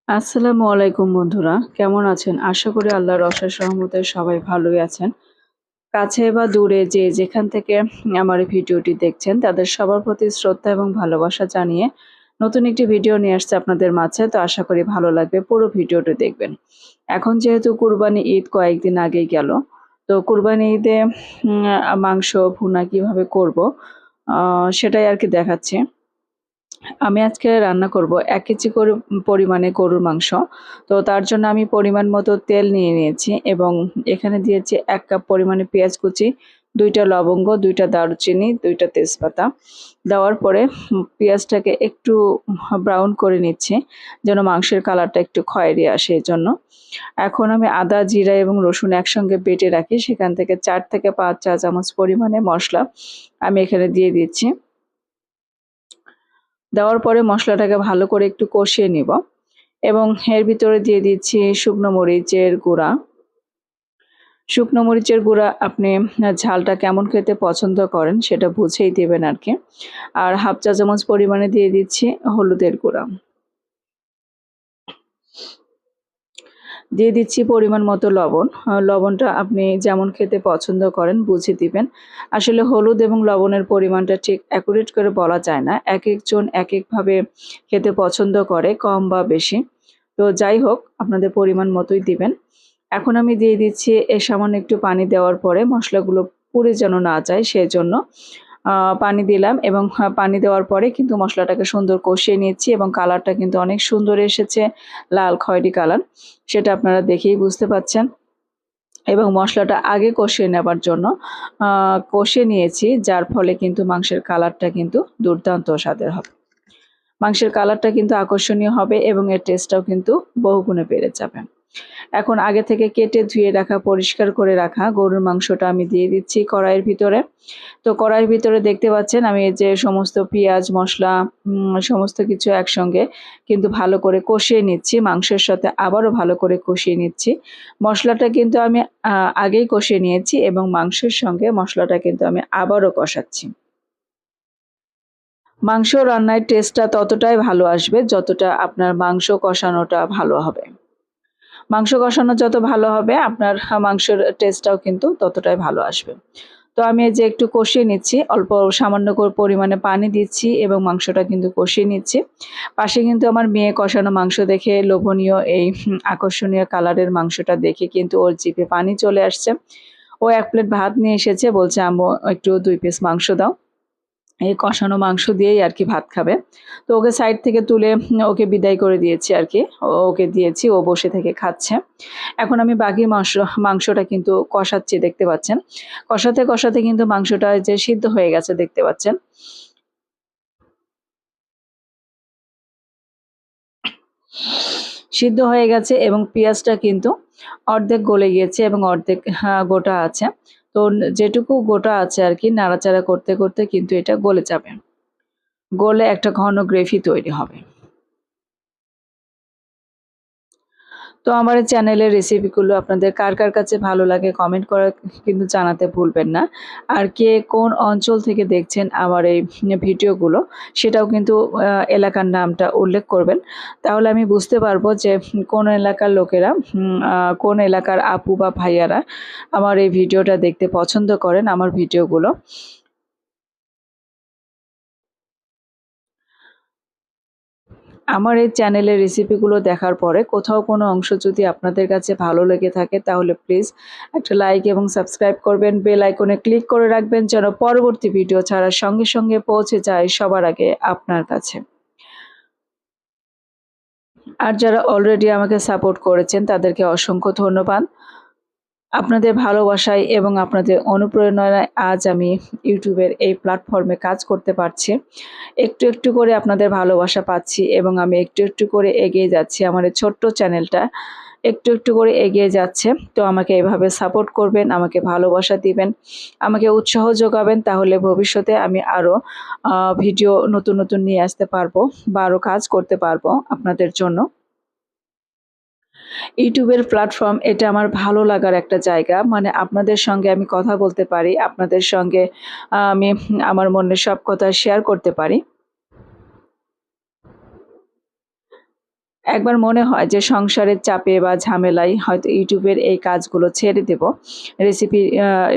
আসসালামু আলাইকুম বন্ধুরা, কেমন আছেন? আশা করি আল্লাহর অশেষ রহমতে সবাই ভালোই আছেন। কাছে বা দূরে যে যেখান থেকে আমার এই ভিডিওটি দেখছেন তাদের সবার প্রতি শ্রদ্ধা এবং ভালোবাসা জানিয়ে নতুন একটি ভিডিও নিয়ে আসছে আপনাদের মাঝে। তো আশা করি ভালো লাগবে, পুরো ভিডিওটি দেখবেন। এখন যেহেতু কুরবানি ঈদ কয়েকদিন আগেই গেল, তো কুরবানি ঈদে মাংস ভুনা কিভাবে করব সেটাই আরকি দেখাচ্ছি। আমি আজকে রান্না করব ১ কেজি করে পরিমাণে গরুর মাংস। তো তার জন্য আমি পরিমাণ মতো তেল নিয়ে নিয়েছি এবং এখানে দিয়েছি ১ কাপ পরিমাণে পেঁয়াজ কুচি, ২ টা লবঙ্গ, ২ টা দারুচিনি, ২ টা তেজপাতা। দেওয়ার পরে পেঁয়াজটাকে একটু ব্রাউন করে নিচ্ছি যেন মাংসের কালারটা একটু খয়েরি আসে এজন্য। এখন আমি আদা, জিরা এবং রসুন একসঙ্গে বেটে রাখি, সেখান থেকে ৪ থেকে ৫ চা চামচ পরিমাণে মসলা আমি এখানে দিয়ে দিচ্ছি। দেওয়ার পরে মশলাটাকে ভালো করে একটু কষিয়ে নিব এবং এর ভিতরে দিয়ে দিচ্ছি শুকনো মরিচের গুঁড়া। শুকনো মরিচের গুঁড়া আপনি ঝালটা কেমন খেতে পছন্দ করেন সেটা বুঝেই দেবেন আরকি। আর হাফ চা চামচ পরিমাণে দিয়ে দিচ্ছি হলুদের গুঁড়া। দিয়ে দিচ্ছি পরিমাণ মতো লবণ। লবণটা আপনি যেমন খেতে পছন্দ করেন বুঝে দিবেন। আসলে হলুদ এবং লবণের পরিমাণটা ঠিক অ্যাকুরেট করে বলা যায় না। একেকজন একেকভাবে খেতে পছন্দ করে, কম বা বেশি। তো যাই হোক, আপনাদের পরিমাণ মতোই দিবেন। এখন আমি দিয়ে দিচ্ছি সামান্য একটু পানি দেওয়ার পরে মসলাগুলো পুড়ে যেন না যায় সেজন্য পানি দিলাম এবং পানি দেওয়ার পরে কিন্তু মসলাটাকে সুন্দর কষিয়ে নিচ্ছি এবং কালারটা কিন্তু অনেক সুন্দর এসেছে, লাল খয়েরি কালার। সেটা আপনারা দেখেই বুঝতে পাচ্ছেন। এবং মসলাটা আগে কষিয়ে নেবার জন্য কষিয়ে নিয়েছি, যার ফলে কিন্তু মাংসের কালারটা কিন্তু দুর্দান্ত স্বাদের হবে। মাংসের কালারটা কিন্তু আকর্ষণীয় হবে এবং এর টেস্টটাও কিন্তু বহুগুণে বেড়ে যাবে। এখন আগে থেকে কেটে ধুয়ে রাখা, পরিষ্কার করে রাখা গরুর মাংসটা আমি দিয়ে দিচ্ছি কড়াইয়ের ভিতরে। তো কড়াইয়ের ভিতরে দেখতে পাচ্ছেন আমি এই যে সমস্ত পেঁয়াজ, মসলা সমস্ত কিছু একসঙ্গে কিন্তু ভালো করে কষিয়ে নিচ্ছি। মাংসের সাথে আবারও ভালো করে কষিয়ে নিচ্ছি। মসলাটা কিন্তু আমি আগেই কষিয়ে নিয়েছি এবং মাংসের সঙ্গে মসলাটা কিন্তু আমি আবারও কষাচ্ছি। মাংস রান্নায় টেস্টটা ততটাই ভালো আসবে যতটা আপনার মাংস কষানোটা ভালো হবে। মাংস কষানো যত ভালো হবে আপনার মাংসের টেস্টটাও কিন্তু ততটাই ভালো আসবে। তো আমি এই যে একটু কষিয়ে নিচ্ছি, অল্প সামান্য করে পরিমাণে পানি দিচ্ছি এবং মাংসটা কিন্তু কষিয়ে নিচ্ছি। পাশে কিন্তু আমার মেয়ে কষানো মাংস দেখে লোভনীয় এই আকর্ষণীয় কালারের মাংসটা দেখে কিন্তু ওর জিভে পানি চলে আসছে। ও ১ প্লেট ভাত নিয়ে এসেছে, বলছে আম্মু একটু ২ পিস মাংস দাও। এই কষানো মাংস দিয়েই আরকি ভাত খাবে। তো ওকে সাইড থেকে তুলে ওকে বিদায় করে দিয়েছি আরকি। ওকে দিয়েছি, ও বসে থেকে খাচ্ছে। এখন আমি বাকি মাংসটা কিন্তু কষাচ্ছি, দেখতে পাচ্ছেন। কষাতে, কষাতে কিন্তু মাংসটা যে সিদ্ধ হয়ে গেছে দেখতে পাচ্ছেন। সিদ্ধ হয়ে গেছে এবং পেঁয়াজটা কিন্তু অর্ধেক গলে গিয়েছে এবং অর্ধেক গোটা আছে। তো যেটুকু গোটা আছে আরকি নাড়াচাড়া করতে, করতে কিন্তু এটা গলে যাবে। গলে একটা ঘন গ্রেভি তৈরি হবে। তো আমার এই চ্যানেলের রেসিপিগুলো আপনাদের কার, কার কাছে ভালো লাগে কমেন্ট করা কিন্তু জানাতে ভুলবেন না। আর কে কোন অঞ্চল থেকে দেখছেন আমার এই ভিডিওগুলো সেটাও কিন্তু এলাকার নামটা উল্লেখ করবেন। তাহলে আমি বুঝতে পারবো যে কোন এলাকার লোকেরা কোন এলাকার আপু বা ভাইয়ারা আমার এই ভিডিওটা দেখতে পছন্দ করেন, আমার ভিডিওগুলো। আমার এই চ্যানেলের রেসিপিগুলো দেখার পরে কোথাও কোনো অংশ যদি আপনাদের কাছে ভালো লেগে থাকে তাহলে প্লিজ একটা লাইক এবং সাবস্ক্রাইব করবেন। বেল আইকনে ক্লিক করে রাখবেন যেন পরবর্তী ভিডিও ছাড়ার সঙ্গে, সঙ্গে পৌঁছে যায় সবার আগে আপনার কাছে। আর যারা অলরেডি আমাকে সাপোর্ট করেছেন তাদেরকে অসংখ্য ধন্যবাদ। আপনাদের ভালোবাসায় এবং আপনাদের অনুপ্রেরণায় আজ আমি ইউটিউবের এই প্ল্যাটফর্মে কাজ করতে পারছি। একটু, একটু করে আপনাদের ভালোবাসা পাচ্ছি এবং আমি একটু, একটু করে এগিয়ে যাচ্ছি। আমার এই ছোট্ট চ্যানেলটা একটু, একটু করে এগিয়ে যাচ্ছে। তো আমাকে এভাবে সাপোর্ট করবেন, আমাকে ভালোবাসা দিবেন, আমাকে উৎসাহ যোগাবেন, তাহলে ভবিষ্যতে আমি আরও ভিডিও নতুন, নতুন নিয়ে আসতে পারবো বা আরও কাজ করতে পারবো আপনাদের জন্য। ইউটিউবের প্ল্যাটফর্ম এটা আমার ভালো লাগার একটা জায়গা। মানে আপনাদের সঙ্গে আমি কথা বলতে পারি, আপনাদের সঙ্গে আমি আমার মনের সব কথা শেয়ার করতে পারি। একবার মনে হয় যে সংসারের চাপে বা ঝামেলায় হয়তো ইউটিউবের এই কাজগুলো ছেড়ে দেব, রেসিপি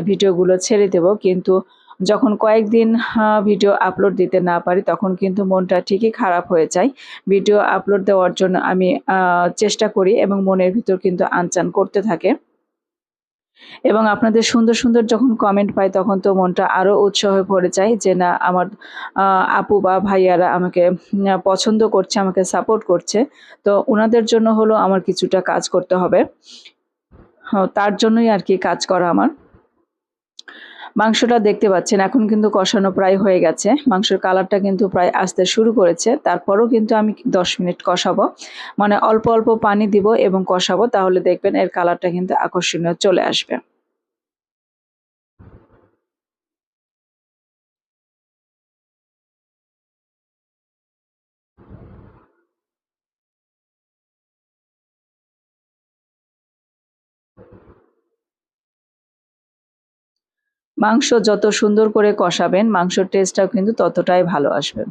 ভিডিওগুলো ছেড়ে দেব। কিন্তু যখন কয়েকদিন ভিডিও আপলোড দিতে না পারি তখন কিন্তু মনটা ঠিকই খারাপ হয়ে যায়। ভিডিও আপলোড দেওয়ার জন্য আমি চেষ্টা করি এবং মনের ভিতর কিন্তু আনচান করতে থাকে। এবং আপনাদের সুন্দর, সুন্দর যখন কমেন্ট পাই তখন তো মনটা আরো উৎসাহে ভরে যায় যে না আমার আ আপু বা ভাইয়ারা আমাকে পছন্দ করছে, আমাকে সাপোর্ট করছে। তো উনাদের জন্য হলেও আমার কিছুটা কাজ করতে হবে। তার জন্যই আরকি কাজ করা আমার। মাংসটা দেখতে পাচ্ছেন এখন কিন্তু কষানো প্রায় হয়ে গেছে। মাংসের কালারটা কিন্তু প্রায় আসতে শুরু করেছে। তারপরও কিন্তু আমি ১০ মিনিট কষাবো। মানে অল্প, অল্প পানি দিব এবং কষাবো, তাহলে দেখবেন এর কালারটা কিন্তু আকর্ষণীয় চলে আসবে। মাংস যত সুন্দর করে কষাবেন, মাংসর টেস্টটাও কিন্তু ততটাই ভালো আসবে।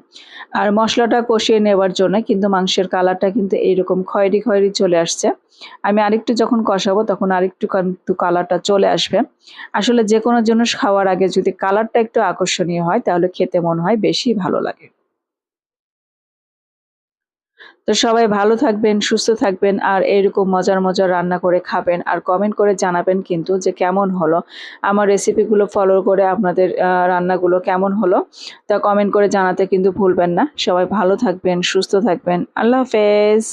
আর মসলাটা কষিয়ে নেওয়ার জন্য কিন্তু মাংসের কালারটা কিন্তু এইরকম খয়েরি, খয়েরি চলে আসছে। আমি আরেকটু যখন কষাবো তখন আরেকটু কিন্তু কালারটা চলে আসবে। আসলে যেকোনো জিনিস খাওয়ার আগে যদি কালারটা একটু আকর্ষণীয় হয় তাহলে খেতে মনে হয় বেশি ভালো লাগে। তো সবাই ভালো থাকবেন, সুস্থ থাকবেন আর এরকম মজার, মজার রান্না করে খাবেন। আর কমেন্ট করে জানাবেন কিন্তু যে কেমন হলো। আমার রেসিপিগুলো ফলো করে আপনাদের রান্নাগুলো কেমন হলো। তা কমেন্ট করে জানাতে কিন্তু ভুলবেন না। সবাই ভালো থাকবেন, সুস্থ থাকবেন। আল্লাহ হাফেজ।